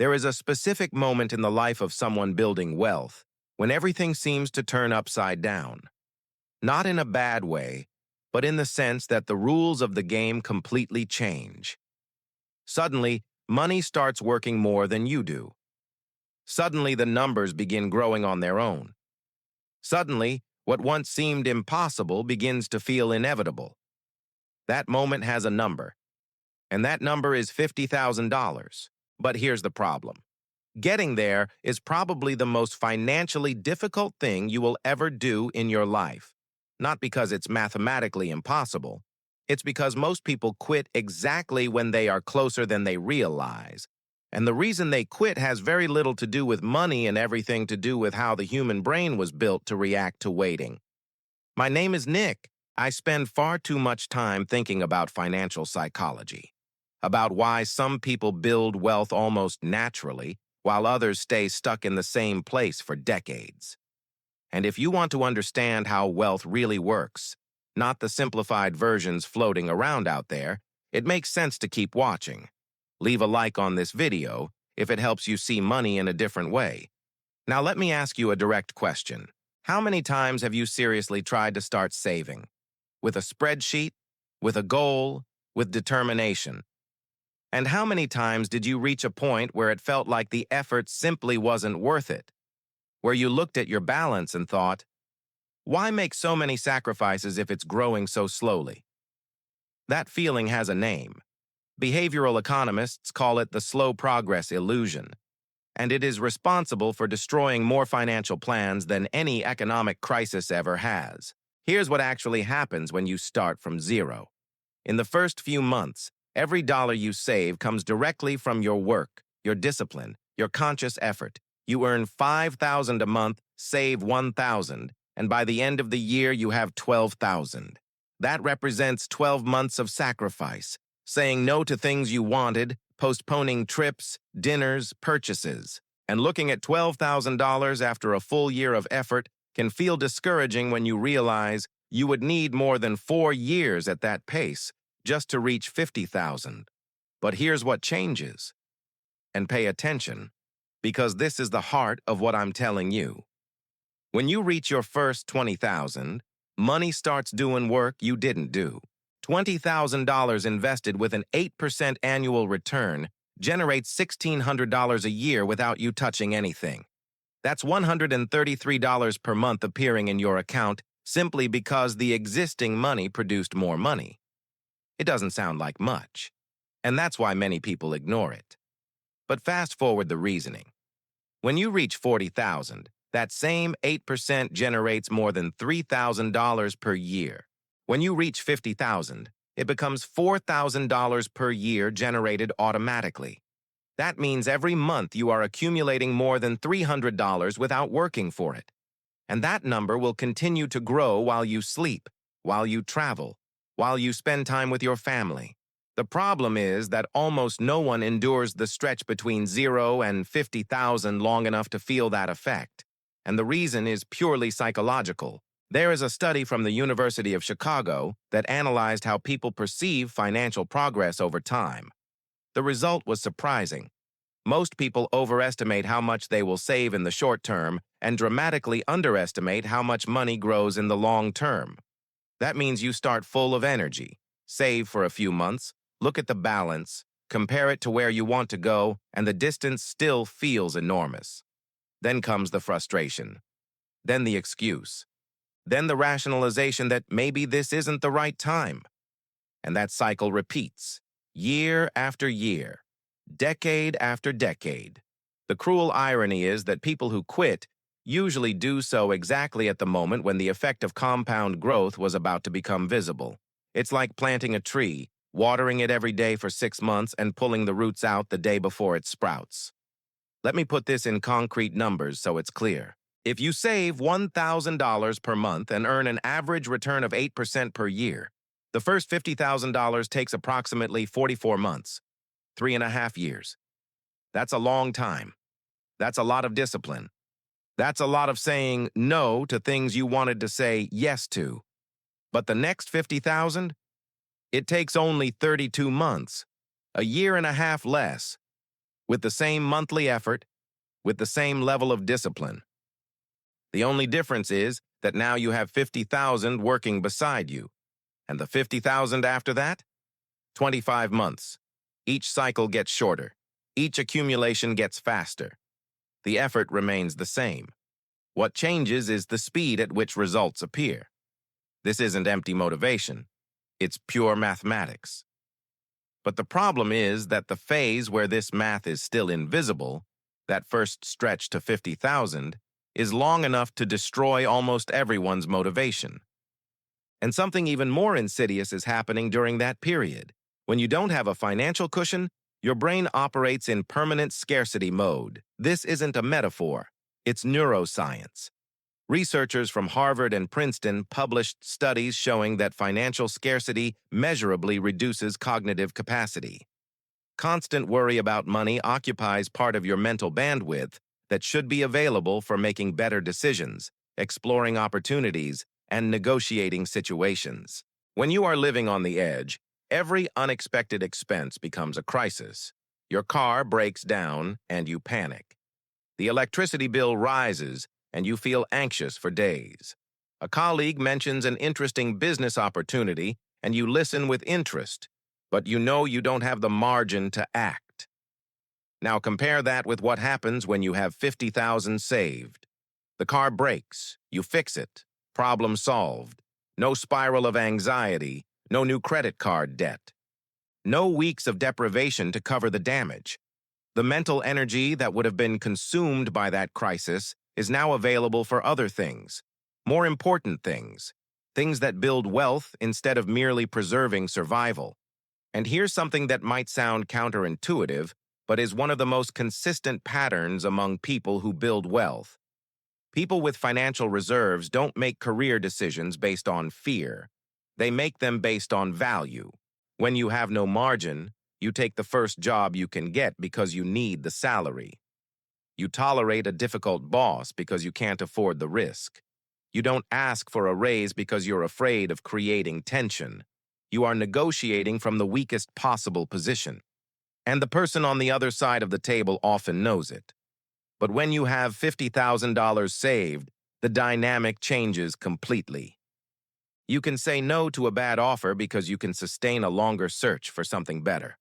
There is a specific moment in the life of someone building wealth when everything seems to turn upside down. Not in a bad way, but in the sense that the rules of the game completely change. Suddenly, money starts working more than you do. Suddenly, the numbers begin growing on their own. Suddenly, what once seemed impossible begins to feel inevitable. That moment has a number, and that number is $50,000. But here's the problem. Getting there is probably the most financially difficult thing you will ever do in your life. Not because it's mathematically impossible. It's because most people quit exactly when they are closer than they realize. And the reason they quit has very little to do with money and everything to do with how the human brain was built to react to waiting. My name is Nick. I spend far too much time thinking about financial psychology, about why some people build wealth almost naturally, while others stay stuck in the same place for decades. And if you want to understand how wealth really works, not the simplified versions floating around out there, it makes sense to keep watching. Leave a like on this video if it helps you see money in a different way. Now let me ask you a direct question. How many times have you seriously tried to start saving? With a spreadsheet? With a goal? With determination? And how many times did you reach a point where it felt like the effort simply wasn't worth it? Where you looked at your balance and thought, why make so many sacrifices if it's growing so slowly? That feeling has a name. Behavioral economists call it the slow progress illusion, and it is responsible for destroying more financial plans than any economic crisis ever has. Here's what actually happens when you start from zero. In the first few months, every dollar you save comes directly from your work, your discipline, your conscious effort. You earn $5,000 a month, save $1,000, and by the end of the year you have $12,000. That represents 12 months of sacrifice, saying no to things you wanted, postponing trips, dinners, purchases. And looking at $12,000 after a full year of effort can feel discouraging when you realize you would need more than 4 years at that pace just to reach $50,000. But here's what changes. And pay attention, because this is the heart of what I'm telling you. When you reach your first $20,000, money starts doing work you didn't do. $20,000 invested with an 8% annual return generates $1,600 a year without you touching anything. That's $133 per month appearing in your account simply because the existing money produced more money. It doesn't sound like much, and that's why many people ignore it. But fast forward the reasoning. When you reach $40,000, that same 8% generates more than $3,000 per year. When you reach $50,000, it becomes $4,000 per year generated automatically. That means every month you are accumulating more than $300 without working for it. And that number will continue to grow while you sleep, while you travel, while you spend time with your family. The problem is that almost no one endures the stretch between 0 and 50,000 long enough to feel that effect. And the reason is purely psychological. There is a study from the University of Chicago that analyzed how people perceive financial progress over time. The result was surprising. Most people overestimate how much they will save in the short term and dramatically underestimate how much money grows in the long term. That means you start full of energy, save for a few months, look at the balance, compare it to where you want to go, and the distance still feels enormous. Then comes the frustration. Then the excuse. Then the rationalization that maybe this isn't the right time. And that cycle repeats, year after year, decade after decade. The cruel irony is that people who quit usually do so exactly at the moment when the effect of compound growth was about to become visible. It's like planting a tree, watering it every day for 6 months and pulling the roots out the day before it sprouts. Let me put this in concrete numbers so it's clear. If you save $1,000 per month and earn an average return of 8% per year, the first $50,000 takes approximately 44 months, 3.5 years. That's a long time. That's a lot of discipline. That's a lot of saying no to things you wanted to say yes to. But the next 50,000? It takes only 32 months, a year and a half less. with the same monthly effort, with the same level of discipline. The only difference is that now you have 50,000 working beside you. And the 50,000 after that? 25 months. Each cycle gets shorter. Each accumulation gets faster. The effort remains the same. What changes is the speed at which results appear. This isn't empty motivation. It's pure mathematics. But the problem is that the phase where this math is still invisible, that first stretch to 50,000, is long enough to destroy almost everyone's motivation. And something even more insidious is happening during that period. When you don't have a financial cushion, your brain operates in permanent scarcity mode. This isn't a metaphor. It's neuroscience. Researchers from Harvard and Princeton published studies showing that financial scarcity measurably reduces cognitive capacity. Constant worry about money occupies part of your mental bandwidth that should be available for making better decisions, exploring opportunities, and negotiating situations. When you are living on the edge, every unexpected expense becomes a crisis. Your car breaks down and you panic. The electricity bill rises and you feel anxious for days. A colleague mentions an interesting business opportunity and you listen with interest, but you know you don't have the margin to act. Now compare that with what happens when you have 50,000 saved. The car breaks, you fix it, problem solved. No spiral of anxiety, no new credit card debt. No weeks of deprivation to cover the damage. The mental energy that would have been consumed by that crisis is now available for other things, more important things that build wealth instead of merely preserving survival. And here's something that might sound counterintuitive, but is one of the most consistent patterns among people who build wealth. People with financial reserves don't make career decisions based on fear. They make them based on value. When you have no margin, you take the first job you can get because you need the salary. You tolerate a difficult boss because you can't afford the risk. You don't ask for a raise because you're afraid of creating tension. You are negotiating from the weakest possible position. And the person on the other side of the table often knows it. But when you have $50,000 saved, the dynamic changes completely. You can say no to a bad offer because you can sustain a longer search for something better.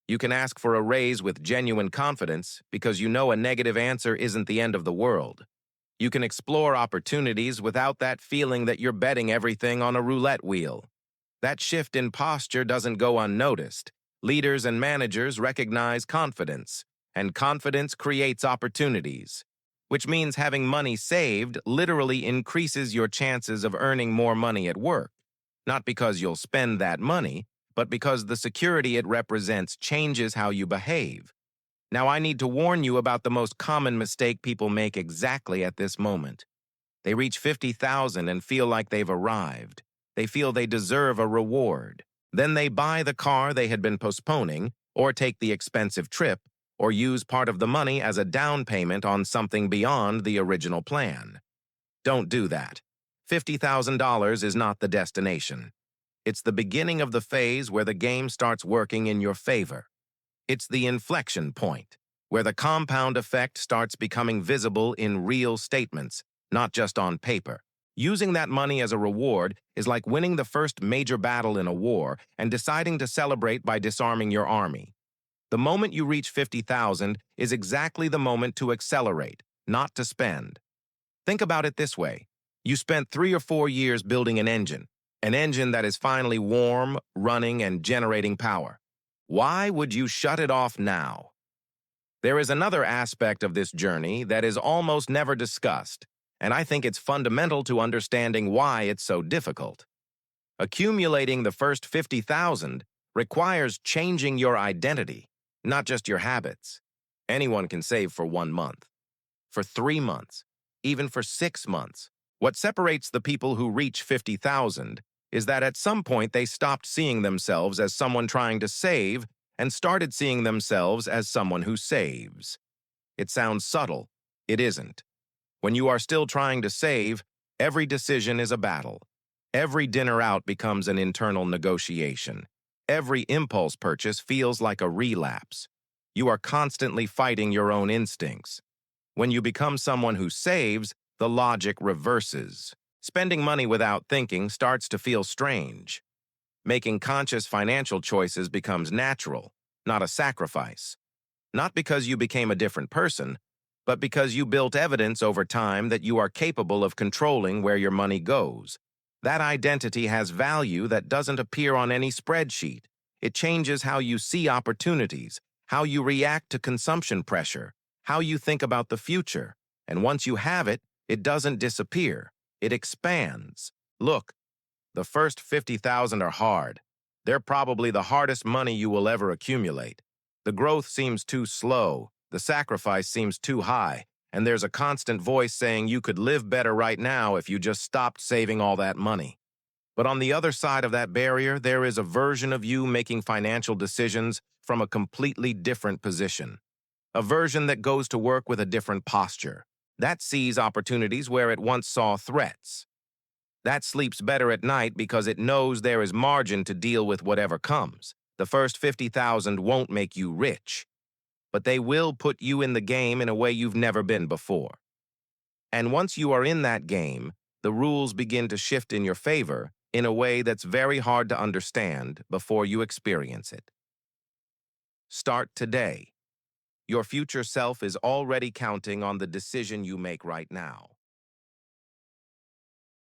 You can ask for a raise with genuine confidence because you know a negative answer isn't the end of the world. You can explore opportunities without that feeling that you're betting everything on a roulette wheel. That shift in posture doesn't go unnoticed. Leaders and managers recognize confidence, and confidence creates opportunities, which means having money saved literally increases your chances of earning more money at work, not because you'll spend that money, but because the security it represents changes how you behave. Now, I need to warn you about the most common mistake people make exactly at this moment. They reach 50,000 and feel like they've arrived. They feel they deserve a reward. Then they buy the car they had been postponing, or take the expensive trip, or use part of the money as a down payment on something beyond the original plan. Don't do that. $50,000 is not the destination. It's the beginning of the phase where the game starts working in your favor. It's the inflection point, where the compound effect starts becoming visible in real statements, not just on paper. Using that money as a reward is like winning the first major battle in a war and deciding to celebrate by disarming your army. The moment you reach 50,000 is exactly the moment to accelerate, not to spend. Think about it this way. You spent 3 or 4 years building an engine that is finally warm, running, and generating power. Why would you shut it off now? There is another aspect of this journey that is almost never discussed, and I think it's fundamental to understanding why it's so difficult. Accumulating the first 50,000 requires changing your identity, not just your habits. Anyone can save for 1 month, for 3 months, even for 6 months. What separates the people who reach 50,000 is that at some point they stopped seeing themselves as someone trying to save and started seeing themselves as someone who saves. It sounds subtle. It isn't. When you are still trying to save, every decision is a battle. Every dinner out becomes an internal negotiation. Every impulse purchase feels like a relapse. You are constantly fighting your own instincts. When you become someone who saves, the logic reverses. Spending money without thinking starts to feel strange. Making conscious financial choices becomes natural, not a sacrifice. Not because you became a different person, but because you built evidence over time that you are capable of controlling where your money goes. That identity has value that doesn't appear on any spreadsheet. It changes how you see opportunities, how you react to consumption pressure, how you think about the future. And once you have it, it doesn't disappear. It expands. Look, the first 50,000 are hard. They're probably the hardest money you will ever accumulate. The growth seems too slow, the sacrifice seems too high, and there's a constant voice saying you could live better right now if you just stopped saving all that money. But on the other side of that barrier, there is a version of you making financial decisions from a completely different position. A version that goes to work with a different posture. That sees opportunities where it once saw threats. That sleeps better at night because it knows there is margin to deal with whatever comes. The first 50,000 won't make you rich, but they will put you in the game in a way you've never been before. And once you are in that game, the rules begin to shift in your favor in a way that's very hard to understand before you experience it. Start today. Your future self is already counting on the decision you make right now.